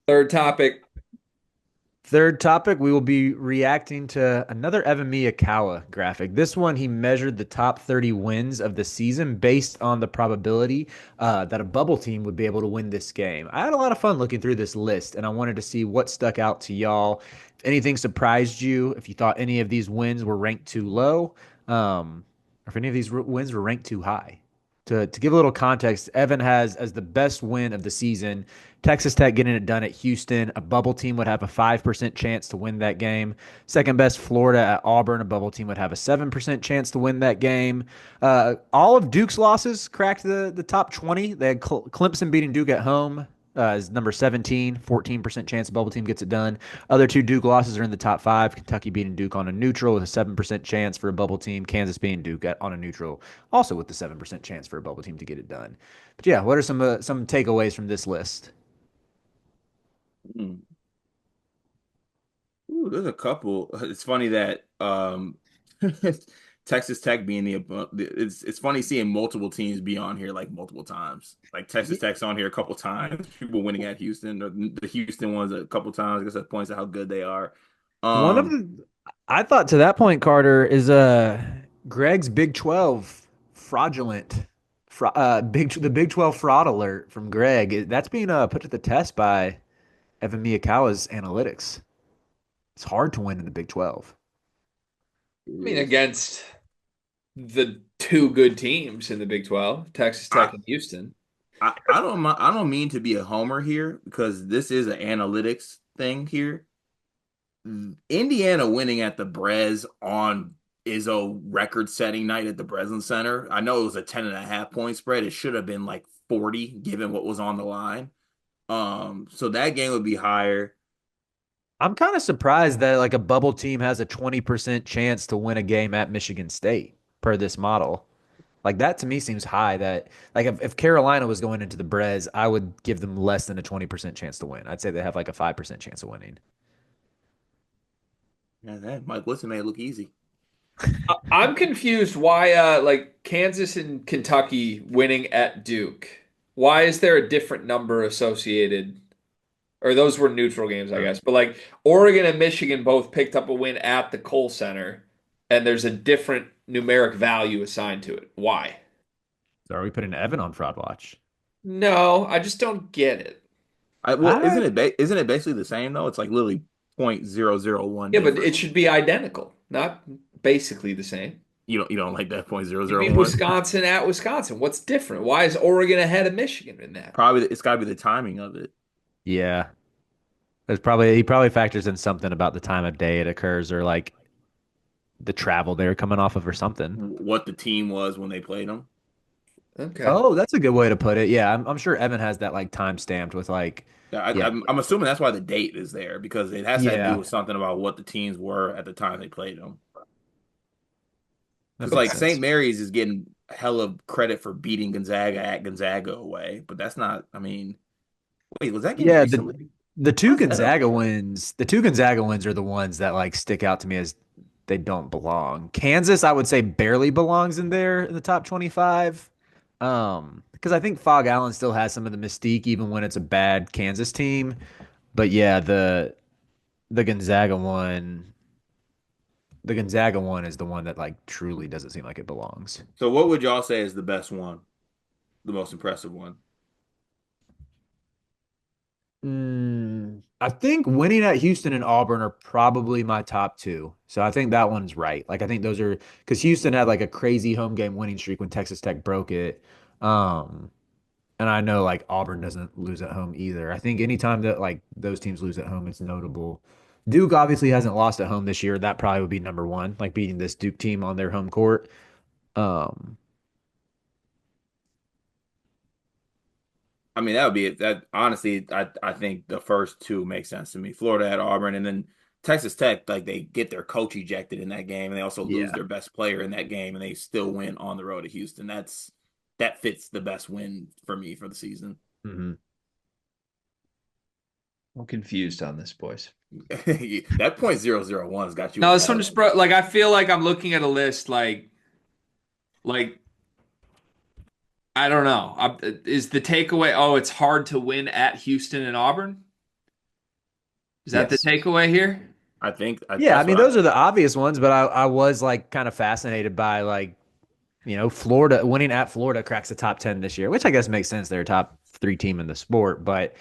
Third topic. Third topic, we will be reacting to another Evan Miya graphic. This one, he measured the top 30 wins of the season based on the probability that a bubble team would be able to win this game. I had a lot of fun looking through this list, and I wanted to see what stuck out to y'all. If anything surprised you, if you thought any of these wins were ranked too low, or if any of these wins were ranked too high. To give a little context, Evan has as the best win of the season Texas Tech getting it done at Houston. A bubble team would have a 5% chance to win that game. Second best, Florida at Auburn. A bubble team would have a 7% chance to win that game. All of Duke's losses cracked the top 20. They had Clemson beating Duke at home. Is number 17, 14% chance a bubble team gets it done. Other two Duke losses are in the top five. Kentucky beating Duke on a neutral with a 7% chance for a bubble team. Kansas beating Duke on a neutral, also with the 7% chance for a bubble team to get it done. But yeah, what are some takeaways from this list? Hmm. Ooh, there's a couple. It's funny that Texas Tech being it's funny seeing multiple teams be on here like multiple times. Like Texas Tech's on here a couple times. People winning at Houston, or the Houston ones a couple times. I guess that points to how good they are. One of Um, the, I thought to that point, Carter, is Greg's Big 12 fraudulent, the Big 12 fraud alert from Greg. That's being put to the test by Evan Miyakawa's analytics. It's hard to win in the Big 12. it I mean, is. against the two good teams in the Big 12, Texas I, Tech and Houston. I don't mean to be a homer here because this is an analytics thing here. Indiana winning at the Brez on Izzo record-setting night at the Breslin Center. I know it was a 10.5 point spread. It should have been like 40 given what was on the line. So that game would be higher. I'm kind of surprised that like a bubble team has a 20% chance to win a game at Michigan State per this model. Like that to me seems high that like if Carolina was going into the Brez, I would give them less than a 20% chance to win. I'd say they have like a 5% chance of winning. Yeah, that Mike Woodson made it look easy. I'm confused why like Kansas and Kentucky winning at Duke. Why is there a different number associated? Or those were neutral games, I guess. But like Oregon and Michigan both picked up a win at the Kohl Center, and there's a different numeric value assigned to it. Why? So are we putting Evan on fraud watch? No, I just don't get it. Well, I isn't it basically the same though? It's like literally 0.001 Yeah, but it difference. should be identical, not basically the same. You don't like that point zero You zero mean one? Wisconsin at Wisconsin? What's different? Why is Oregon ahead of Michigan in that? Probably it's got to be the timing of it. Yeah. There's probably he probably factors in something about the time of day it occurs or like the travel they're coming off of or something. What the team was when they played them. Okay. Oh, that's a good way to put it. Yeah, I'm sure Evan has that like time stamped with like, Yeah, yeah, I'm assuming that's why the date is there because it has to do yeah, with something about what the teams were at the time they played them. that Because makes like St. sense. Mary's is getting hella credit for beating Gonzaga at Gonzaga away, but that's not. I mean, wait, was that game Yeah, recently? the Why two is that up Gonzaga there? wins, the two Gonzaga wins are the ones that like stick out to me as they don't belong. Kansas, I would say barely belongs in there in the top 25. Because I think Fog Allen still has some of the mystique even when it's a bad Kansas team. But yeah, the Gonzaga one, the Gonzaga one is the one that like truly doesn't seem like it belongs. So what would y'all say is the best one, the most impressive one? I think winning at Houston and Auburn are probably my top two. So I think that one's right. Like I think those are because Houston had like a crazy home game winning streak when Texas Tech broke it. Um, and I know like Auburn doesn't lose at home either. I think anytime that like those teams lose at home, it's notable. Duke obviously hasn't lost at home this year. That probably would be number one, like beating this Duke team on their home court. Um, I mean, that would be it. That honestly, I think the first two make sense to me. Florida at Auburn, and then Texas Tech, like they get their coach ejected in that game, and they also lose yeah. their best player in that game, and they still win on the road to Houston. That fits the best win for me for the season. hmm I'm confused on this, boys. That point 0.001 has got you No, this one excited. just brought like I feel like I'm looking at a list like I don't know. Is the takeaway, oh, it's hard to win at Houston and Auburn? Is that the Yes. takeaway here? I think Yeah, I that's mean what I. those are the obvious ones, but I was like kind of fascinated by like, Florida winning at Florida cracks the top 10 this year, which I guess makes sense. They're a top three team in the sport. But,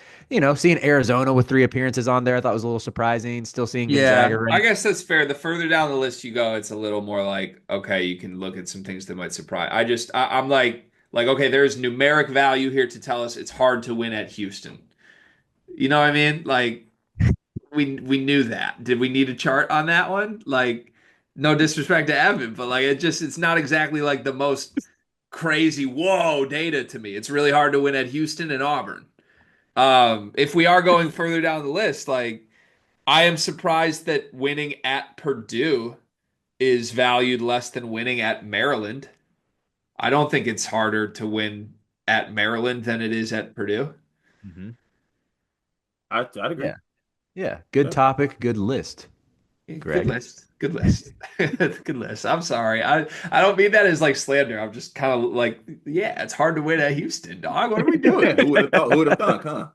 seeing Arizona with three appearances on there, I thought was a little surprising. Still seeing Gonzaga Yeah, I ranked. guess that's fair. The further down the list you go, it's a little more like, okay, you can look at some things that might surprise. I'm like, okay, there's numeric value here to tell us it's hard to win at Houston. You know what I mean? Like we knew that. Did we need a chart on that one? Like, no disrespect to Evan, but like it's not exactly like the most crazy whoa data to me. It's really hard to win at Houston and Auburn. If we are going further down the list, like I am surprised that winning at Purdue is valued less than winning at Maryland. I don't think it's harder to win at Maryland than it is at Purdue. Hmm. I'd agree. Yeah. Yeah. Good Yeah. topic. Good list, Good Greg. list. Good list. Good list. I'm sorry. I don't mean that as like slander. I'm just kind of like, yeah, it's hard to win at Houston, dog. What are we doing? Who would have thought? Who would have thunk, huh?